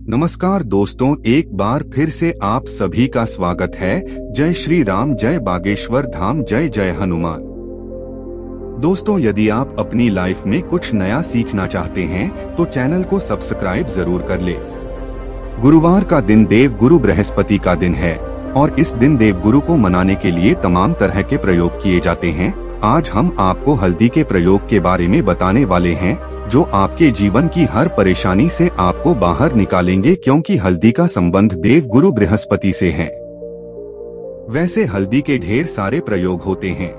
नमस्कार दोस्तों, एक बार फिर से आप सभी का स्वागत है। जय श्री राम, जय बागेश्वर धाम, जय जय हनुमान। दोस्तों, यदि आप अपनी लाइफ में कुछ नया सीखना चाहते हैं तो चैनल को सब्सक्राइब जरूर कर ले। गुरुवार का दिन देव गुरु बृहस्पति का दिन है और इस दिन देव गुरु को मनाने के लिए तमाम तरह के प्रयोग किए जाते हैं। आज हम आपको हल्दी के प्रयोग के बारे में बताने वाले हैं जो आपके जीवन की हर परेशानी से आपको बाहर निकालेंगे, क्योंकि हल्दी का संबंध देव गुरु बृहस्पति से है। वैसे हल्दी के ढेर सारे प्रयोग होते हैं,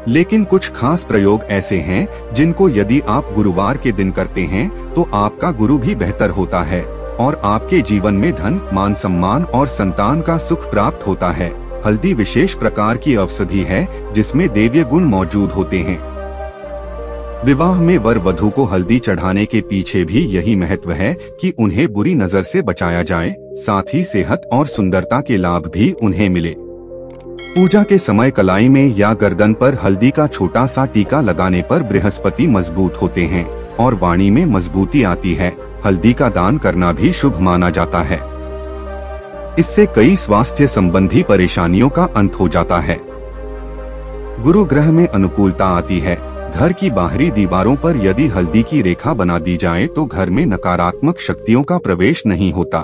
लेकिन कुछ खास प्रयोग ऐसे हैं जिनको यदि आप गुरुवार के दिन करते हैं तो आपका गुरु भी बेहतर होता है और आपके जीवन में धन, मान सम्मान और संतान का सुख प्राप्त होता है। हल्दी विशेष प्रकार की औषधि है जिसमें दैवीय गुण मौजूद होते हैं। विवाह में वर वधू को हल्दी चढ़ाने के पीछे भी यही महत्व है कि उन्हें बुरी नजर से बचाया जाए, साथ ही सेहत और सुंदरता के लाभ भी उन्हें मिले। पूजा के समय कलाई में या गर्दन पर हल्दी का छोटा सा टीका लगाने पर बृहस्पति मजबूत होते हैं और वाणी में मजबूती आती है। हल्दी का दान करना भी शुभ माना जाता है। इससे कई स्वास्थ्य संबंधी परेशानियों का अंत हो जाता है। गुरु ग्रह में अनुकूलता आती है। घर की बाहरी दीवारों पर यदि हल्दी की रेखा बना दी जाए तो घर में नकारात्मक शक्तियों का प्रवेश नहीं होता।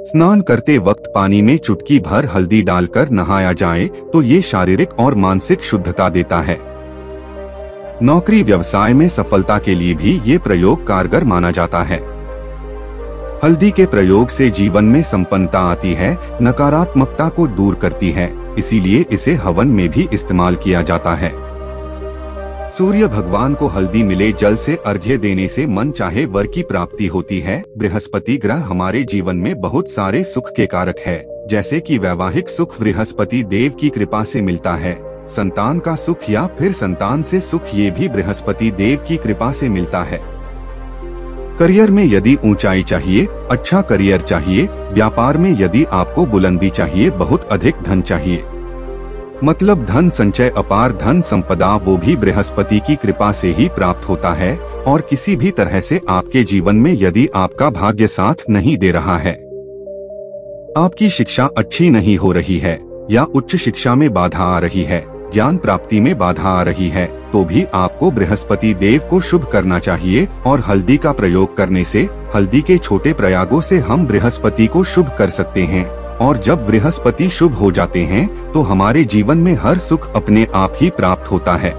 स्नान करते वक्त पानी में चुटकी भर हल्दी डालकर नहाया जाए तो ये शारीरिक और मानसिक शुद्धता देता है। नौकरी व्यवसाय में सफलता के लिए भी ये प्रयोग कारगर माना जाता है। हल्दी के प्रयोग से जीवन में संपन्नता आती है, नकारात्मकता को दूर करती है, इसीलिए इसे हवन में भी इस्तेमाल किया जाता है। सूर्य भगवान को हल्दी मिले जल से अर्घ्य देने से मन चाहे वर की प्राप्ति होती है। बृहस्पति ग्रह हमारे जीवन में बहुत सारे सुख के कारक है, जैसे कि वैवाहिक सुख बृहस्पति देव की कृपा से मिलता है। संतान का सुख या फिर संतान से सुख ये भी बृहस्पति देव की कृपा से मिलता है। करियर में यदि ऊंचाई चाहिए, अच्छा करियर चाहिए, व्यापार में यदि आपको बुलंदी चाहिए, बहुत अधिक धन चाहिए, मतलब धन संचय, अपार धन संपदा, वो भी बृहस्पति की कृपा से ही प्राप्त होता है। और किसी भी तरह से आपके जीवन में यदि आपका भाग्य साथ नहीं दे रहा है, आपकी शिक्षा अच्छी नहीं हो रही है या उच्च शिक्षा में बाधा आ रही है, ज्ञान प्राप्ति में बाधा आ रही है, तो भी आपको बृहस्पति देव को शुभ करना चाहिए। और हल्दी का प्रयोग करने से, हल्दी के छोटे प्रयोगों से हम बृहस्पति को शुभ कर सकते हैं। और जब बृहस्पति शुभ हो जाते हैं तो हमारे जीवन में हर सुख अपने आप ही प्राप्त होता है।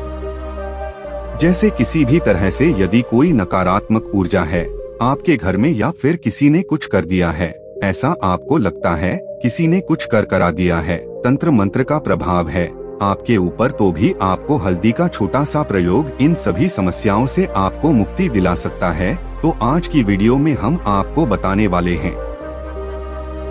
जैसे किसी भी तरह से यदि कोई नकारात्मक ऊर्जा है आपके घर में या फिर किसी ने कुछ कर दिया है, ऐसा आपको लगता है किसी ने कुछ करा दिया है, तंत्र मंत्र का प्रभाव है आपके ऊपर, तो भी आपको हल्दी का छोटा सा प्रयोग इन सभी समस्याओं से आपको मुक्ति दिला सकता है। तो आज की वीडियो में हम आपको बताने वाले हैं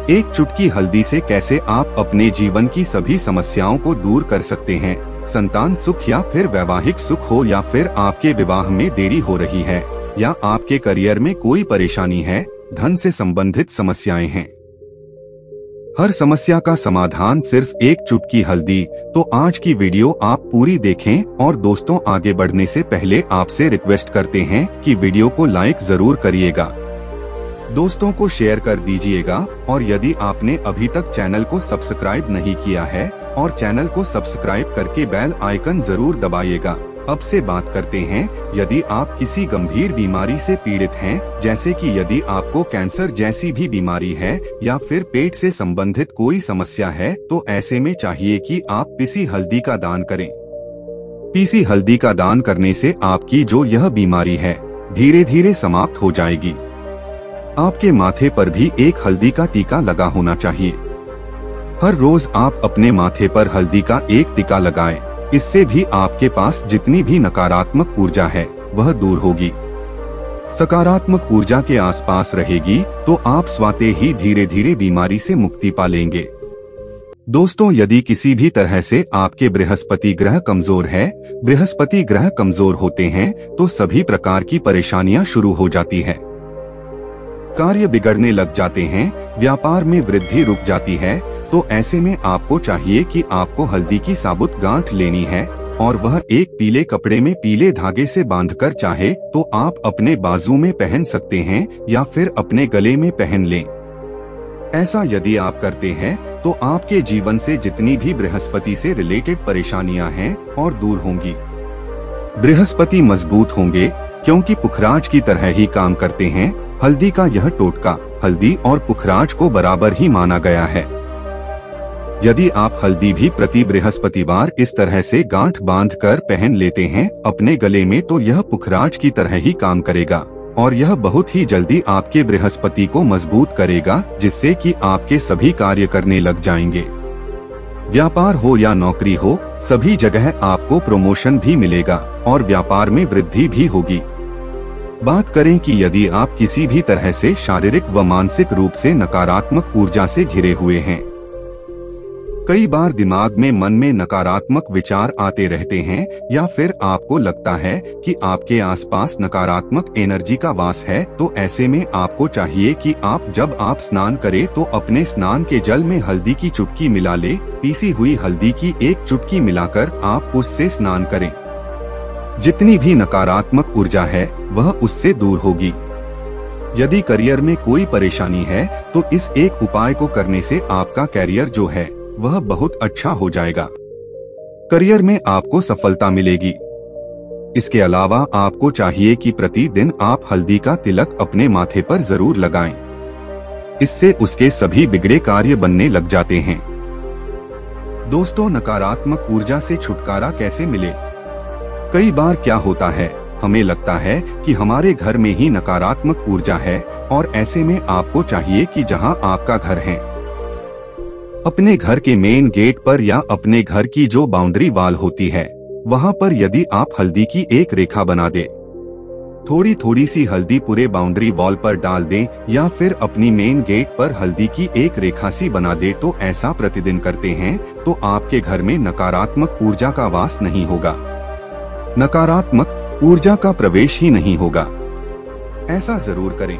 एक चुटकी हल्दी से कैसे आप अपने जीवन की सभी समस्याओं को दूर कर सकते हैं। संतान सुख या फिर वैवाहिक सुख हो, या फिर आपके विवाह में देरी हो रही है, या आपके करियर में कोई परेशानी है, धन से संबंधित समस्याएं हैं, हर समस्या का समाधान सिर्फ एक चुटकी हल्दी। तो आज की वीडियो आप पूरी देखें। और दोस्तों, आगे बढ़ने से पहले आपसे रिक्वेस्ट करते हैं कि वीडियो को लाइक जरूर करिएगा, दोस्तों को शेयर कर दीजिएगा, और यदि आपने अभी तक चैनल को सब्सक्राइब नहीं किया है और चैनल को सब्सक्राइब करके बेल आइकन जरूर दबाइएगा। अब से बात करते हैं, यदि आप किसी गंभीर बीमारी से पीड़ित हैं, जैसे कि यदि आपको कैंसर जैसी भी बीमारी है या फिर पेट से संबंधित कोई समस्या है, तो ऐसे में चाहिए कि आप पीसी हल्दी का दान करें। पीसी हल्दी का दान करने से आपकी जो यह बीमारी है धीरे धीरे समाप्त हो जाएगी। आपके माथे पर भी एक हल्दी का टीका लगा होना चाहिए। हर रोज आप अपने माथे पर हल्दी का एक टीका लगाएं। इससे भी आपके पास जितनी भी नकारात्मक ऊर्जा है वह दूर होगी, सकारात्मक ऊर्जा के आसपास रहेगी, तो आप स्वाते ही धीरे धीरे बीमारी से मुक्ति पा लेंगे। दोस्तों, यदि किसी भी तरह से आपके बृहस्पति ग्रह कमजोर है, बृहस्पति ग्रह कमजोर होते हैं तो सभी प्रकार की परेशानियां शुरू हो जाती है, कार्य बिगड़ने लग जाते हैं, व्यापार में वृद्धि रुक जाती है। तो ऐसे में आपको चाहिए कि आपको हल्दी की साबुत गांठ लेनी है और वह एक पीले कपड़े में पीले धागे से बांधकर चाहे तो आप अपने बाजू में पहन सकते हैं या फिर अपने गले में पहन लें। ऐसा यदि आप करते हैं तो आपके जीवन से जितनी भी बृहस्पति से रिलेटेड परेशानियां हैं और दूर होंगी। बृहस्पति मजबूत होंगे क्योंकि पुखराज की तरह ही काम करते हैं। हल्दी का यह टोटका हल्दी और पुखराज को बराबर ही माना गया है। यदि आप हल्दी भी प्रति बृहस्पतिवार इस तरह से गांठ बांधकर पहन लेते हैं अपने गले में तो यह पुखराज की तरह ही काम करेगा और यह बहुत ही जल्दी आपके बृहस्पति को मजबूत करेगा, जिससे कि आपके सभी कार्य करने लग जाएंगे। व्यापार हो या नौकरी हो, सभी जगह आपको प्रमोशन भी मिलेगा और व्यापार में वृद्धि भी होगी। बात करें कि यदि आप किसी भी तरह से शारीरिक व मानसिक रूप से नकारात्मक ऊर्जा से घिरे हुए हैं, कई बार दिमाग में मन में नकारात्मक विचार आते रहते हैं या फिर आपको लगता है कि आपके आसपास नकारात्मक एनर्जी का वास है, तो ऐसे में आपको चाहिए कि जब आप स्नान करें तो अपने स्नान के जल में हल्दी की चुटकी मिला ले। पीसी हुई हल्दी की एक चुटकी मिलाकर आप उससे स्नान करें। जितनी भी नकारात्मक ऊर्जा है वह उससे दूर होगी। यदि करियर में कोई परेशानी है तो इस एक उपाय को करने से आपका करियर जो है वह बहुत अच्छा हो जाएगा। करियर में आपको सफलता मिलेगी। इसके अलावा आपको चाहिए कि प्रतिदिन आप हल्दी का तिलक अपने माथे पर जरूर लगाएं। इससे उसके सभी बिगड़े कार्य बनने लग जाते हैं। दोस्तों, नकारात्मक ऊर्जा से छुटकारा कैसे मिले? कई बार क्या होता है, हमें लगता है कि हमारे घर में ही नकारात्मक ऊर्जा है और ऐसे में आपको चाहिए कि जहां आपका घर है, अपने घर के मेन गेट पर या अपने घर की जो बाउंड्री वॉल होती है वहां पर यदि आप हल्दी की एक रेखा बना दे, थोड़ी थोड़ी सी हल्दी पूरे बाउंड्री वॉल पर डाल दें या फिर अपनी मेन गेट पर हल्दी की एक रेखा सी बना दे, तो ऐसा प्रतिदिन करते हैं तो आपके घर में नकारात्मक ऊर्जा का वास नहीं होगा, नकारात्मक ऊर्जा का प्रवेश ही नहीं होगा। ऐसा जरूर करें।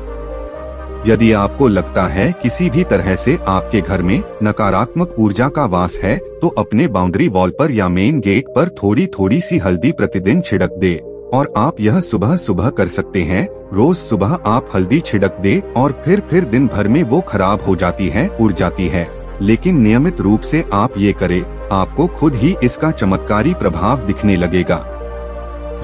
यदि आपको लगता है किसी भी तरह से आपके घर में नकारात्मक ऊर्जा का वास है तो अपने बाउंड्री वॉल पर या मेन गेट पर थोड़ी थोड़ी सी हल्दी प्रतिदिन छिड़क दे और आप यह सुबह सुबह कर सकते हैं। रोज सुबह आप हल्दी छिड़क दे और फिर दिन भर में वो खराब हो जाती है, उड़ जाती है। लेकिन नियमित रूप से आप ये करें, आपको खुद ही इसका चमत्कारी प्रभाव दिखने लगेगा।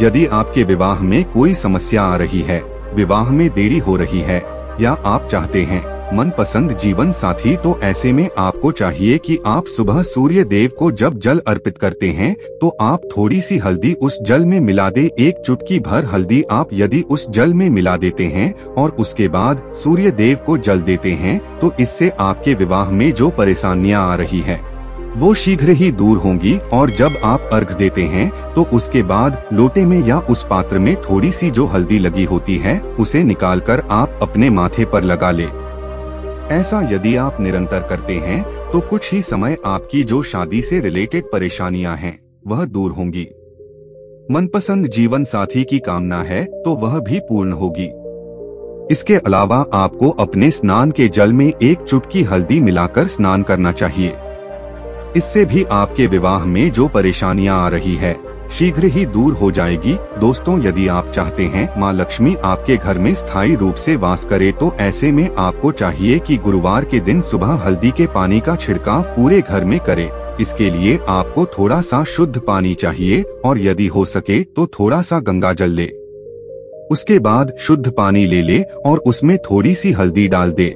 यदि आपके विवाह में कोई समस्या आ रही है, विवाह में देरी हो रही है या आप चाहते हैं मनपसंद जीवन साथी, तो ऐसे में आपको चाहिए कि आप सुबह सूर्य देव को जब जल अर्पित करते हैं तो आप थोड़ी सी हल्दी उस जल में मिला दे। एक चुटकी भर हल्दी आप यदि उस जल में मिला देते हैं और उसके बाद सूर्य देव को जल देते हैं तो इससे आपके विवाह में जो परेशानियां आ रही है वो शीघ्र ही दूर होंगी। और जब आप अर्घ देते हैं तो उसके बाद लोटे में या उस पात्र में थोड़ी सी जो हल्दी लगी होती है उसे निकालकर आप अपने माथे पर लगा ले। ऐसा यदि आप निरंतर करते हैं तो कुछ ही समय आपकी जो शादी से रिलेटेड परेशानियां हैं वह दूर होंगी। मनपसंद जीवन साथी की कामना है तो वह भी पूर्ण होगी। इसके अलावा आपको अपने स्नान के जल में एक चुटकी हल्दी मिलाकर स्नान करना चाहिए। इससे भी आपके विवाह में जो परेशानियां आ रही है शीघ्र ही दूर हो जाएगी। दोस्तों, यदि आप चाहते हैं माँ लक्ष्मी आपके घर में स्थायी रूप से वास करे तो ऐसे में आपको चाहिए कि गुरुवार के दिन सुबह हल्दी के पानी का छिड़काव पूरे घर में करें। इसके लिए आपको थोड़ा सा शुद्ध पानी चाहिए और यदि हो सके तो थोड़ा सा गंगा जल ले। उसके बाद शुद्ध पानी ले ले और उसमें थोड़ी सी हल्दी डाल दे।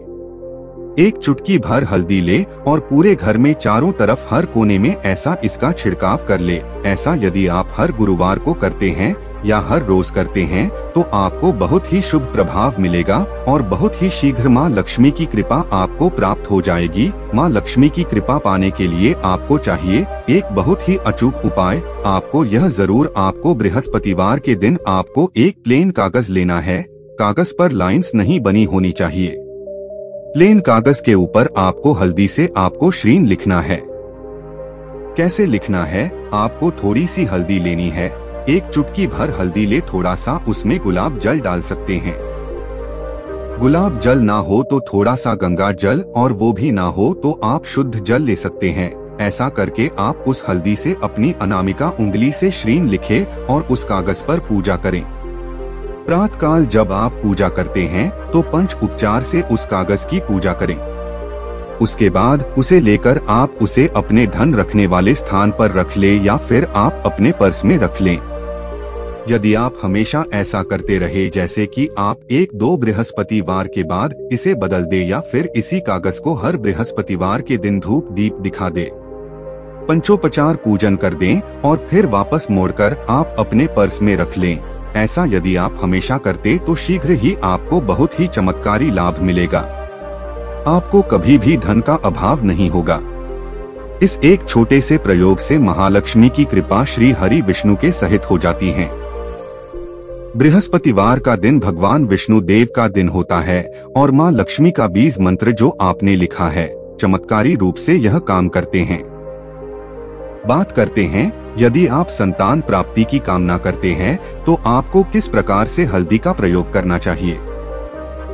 एक चुटकी भर हल्दी ले और पूरे घर में चारों तरफ हर कोने में ऐसा इसका छिड़काव कर ले। ऐसा यदि आप हर गुरुवार को करते हैं या हर रोज करते हैं तो आपको बहुत ही शुभ प्रभाव मिलेगा और बहुत ही शीघ्र माँ लक्ष्मी की कृपा आपको प्राप्त हो जाएगी। माँ लक्ष्मी की कृपा पाने के लिए आपको चाहिए एक बहुत ही अचूक उपाय। आपको यह जरूर आपको बृहस्पतिवार के दिन आपको एक प्लेन कागज लेना है। कागज पर लाइंस नहीं बनी होनी चाहिए। प्लेन कागज के ऊपर आपको हल्दी से आपको श्रीन लिखना है। कैसे लिखना है? आपको थोड़ी सी हल्दी लेनी है, एक चुटकी भर हल्दी ले, थोड़ा सा उसमें गुलाब जल डाल सकते हैं। गुलाब जल ना हो तो थोड़ा सा गंगा जल और वो भी ना हो तो आप शुद्ध जल ले सकते हैं। ऐसा करके आप उस हल्दी से अपनी अनामिका उंगली से श्रीन लिखे और उस कागज पर पूजा करें। प्रातःकाल जब आप पूजा करते हैं तो पंच उपचार से उस कागज की पूजा करें। उसके बाद उसे लेकर आप उसे अपने धन रखने वाले स्थान पर रख ले या फिर आप अपने पर्स में रख लें। यदि आप हमेशा ऐसा करते रहे जैसे कि आप 1-2 बृहस्पतिवार के बाद इसे बदल दे या फिर इसी कागज को हर बृहस्पतिवार के दिन धूप दीप दिखा दे, पंचोपचार पूजन कर दें और फिर वापस मोड़कर आप अपने पर्स में रख लें। ऐसा यदि आप हमेशा करते तो शीघ्र ही आपको बहुत ही चमत्कारी लाभ मिलेगा। आपको कभी भी धन का अभाव नहीं होगा। इस एक छोटे से प्रयोग से महालक्ष्मी की कृपा श्री हरि विष्णु के सहित हो जाती है। बृहस्पतिवार का दिन भगवान विष्णु देव का दिन होता है और माँ लक्ष्मी का बीज मंत्र जो आपने लिखा है चमत्कारी रूप से यह काम करते हैं। बात करते हैं, यदि आप संतान प्राप्ति की कामना करते हैं तो आपको किस प्रकार से हल्दी का प्रयोग करना चाहिए।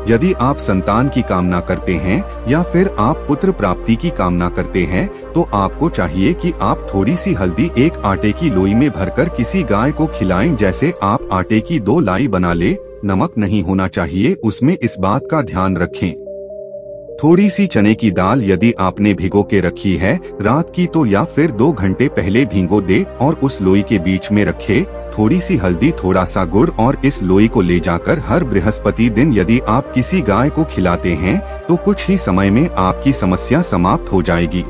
यदि आप संतान की कामना करते हैं या फिर आप पुत्र प्राप्ति की कामना करते हैं तो आपको चाहिए कि आप थोड़ी सी हल्दी एक आटे की लोई में भरकर किसी गाय को खिलाएं। जैसे आप आटे की 2 लाई बना ले, नमक नहीं होना चाहिए उसमें, इस बात का ध्यान रखें। थोड़ी सी चने की दाल यदि आपने भिगो के रखी है रात की तो या फिर 2 घंटे पहले भिगो दे और उस लोई के बीच में रखे थोड़ी सी हल्दी, थोड़ा सा गुड़ और इस लोई को ले जाकर हर बृहस्पति दिन यदि आप किसी गाय को खिलाते हैं तो कुछ ही समय में आपकी समस्या समाप्त हो जाएगी।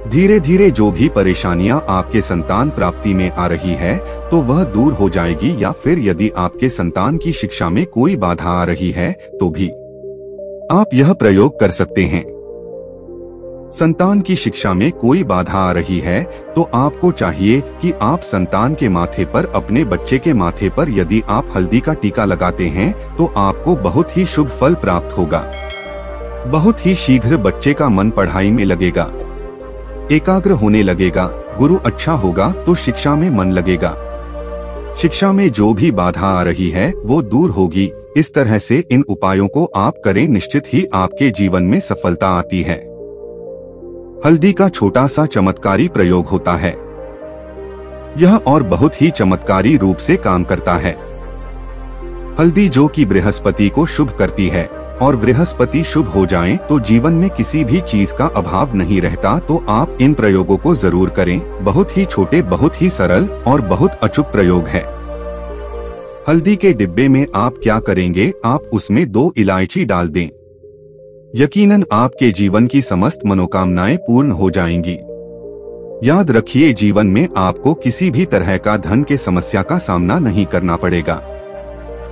धीरे धीरे जो भी परेशानियां आपके संतान प्राप्ति में आ रही है तो वह दूर हो जाएगी। या फिर यदि आपके संतान की शिक्षा में कोई बाधा आ रही है तो भी आप यह प्रयोग कर सकते हैं। संतान की शिक्षा में कोई बाधा आ रही है तो आपको चाहिए कि आप संतान के माथे पर, अपने बच्चे के माथे पर यदि आप हल्दी का टीका लगाते हैं तो आपको बहुत ही शुभ फल प्राप्त होगा। बहुत ही शीघ्र बच्चे का मन पढ़ाई में लगेगा, एकाग्र होने लगेगा, गुरु अच्छा होगा तो शिक्षा में मन लगेगा। शिक्षा में जो भी बाधा आ रही है वो दूर होगी। इस तरह से इन उपायों को आप करें, निश्चित ही आपके जीवन में सफलता आती है। हल्दी का छोटा सा चमत्कारी प्रयोग होता है, यह और बहुत ही चमत्कारी रूप से काम करता है। हल्दी जो कि बृहस्पति को शुभ करती है और बृहस्पति शुभ हो जाएं तो जीवन में किसी भी चीज का अभाव नहीं रहता। तो आप इन प्रयोगों को जरूर करें। बहुत ही छोटे, बहुत ही सरल और बहुत अचूक प्रयोग है। हल्दी के डिब्बे में आप क्या करेंगे, आप उसमें 2 इलायची डाल दें। यकीनन आपके जीवन की समस्त मनोकामनाएं पूर्ण हो जाएंगी। याद रखिए, जीवन में आपको किसी भी तरह का धन के समस्या का सामना नहीं करना पड़ेगा।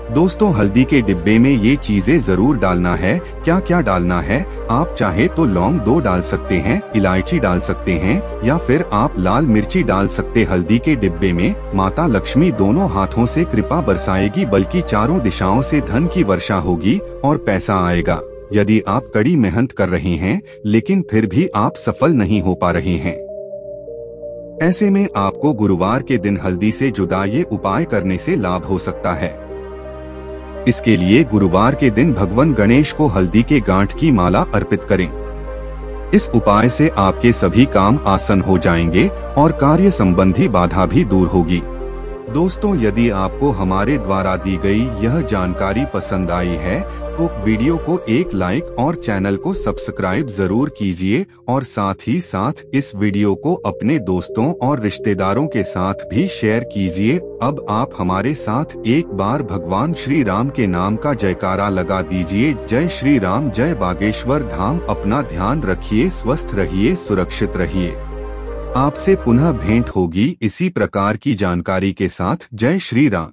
दोस्तों, हल्दी के डिब्बे में ये चीजें जरूर डालना है। क्या क्या डालना है, आप चाहे तो लौंग 2 डाल सकते हैं, इलायची डाल सकते हैं या फिर आप लाल मिर्ची डाल सकते। हल्दी के डिब्बे में माता लक्ष्मी दोनों हाथों से कृपा बरसाएगी, बल्कि चारों दिशाओं से धन की वर्षा होगी और पैसा आएगा। यदि आप कड़ी मेहनत कर रहे हैं लेकिन फिर भी आप सफल नहीं हो पा रहे हैं, ऐसे में आपको गुरुवार के दिन हल्दी से जुदा ये उपाय करने से लाभ हो सकता है। इसके लिए गुरुवार के दिन भगवान गणेश को हल्दी के गांठ की माला अर्पित करें। इस उपाय से आपके सभी काम आसान हो जाएंगे और कार्य संबंधी बाधा भी दूर होगी। दोस्तों, यदि आपको हमारे द्वारा दी गई यह जानकारी पसंद आई है तो वीडियो को एक लाइक और चैनल को सब्सक्राइब जरूर कीजिए और साथ ही साथ इस वीडियो को अपने दोस्तों और रिश्तेदारों के साथ भी शेयर कीजिए। अब आप हमारे साथ एक बार भगवान श्री राम के नाम का जयकारा लगा दीजिए। जय श्री राम, जय बागेश्वर धाम। अपना ध्यान रखिए, स्वस्थ रहिए, सुरक्षित रहिए। आपसे पुनः भेंट होगी इसी प्रकार की जानकारी के साथ। जय श्री राम।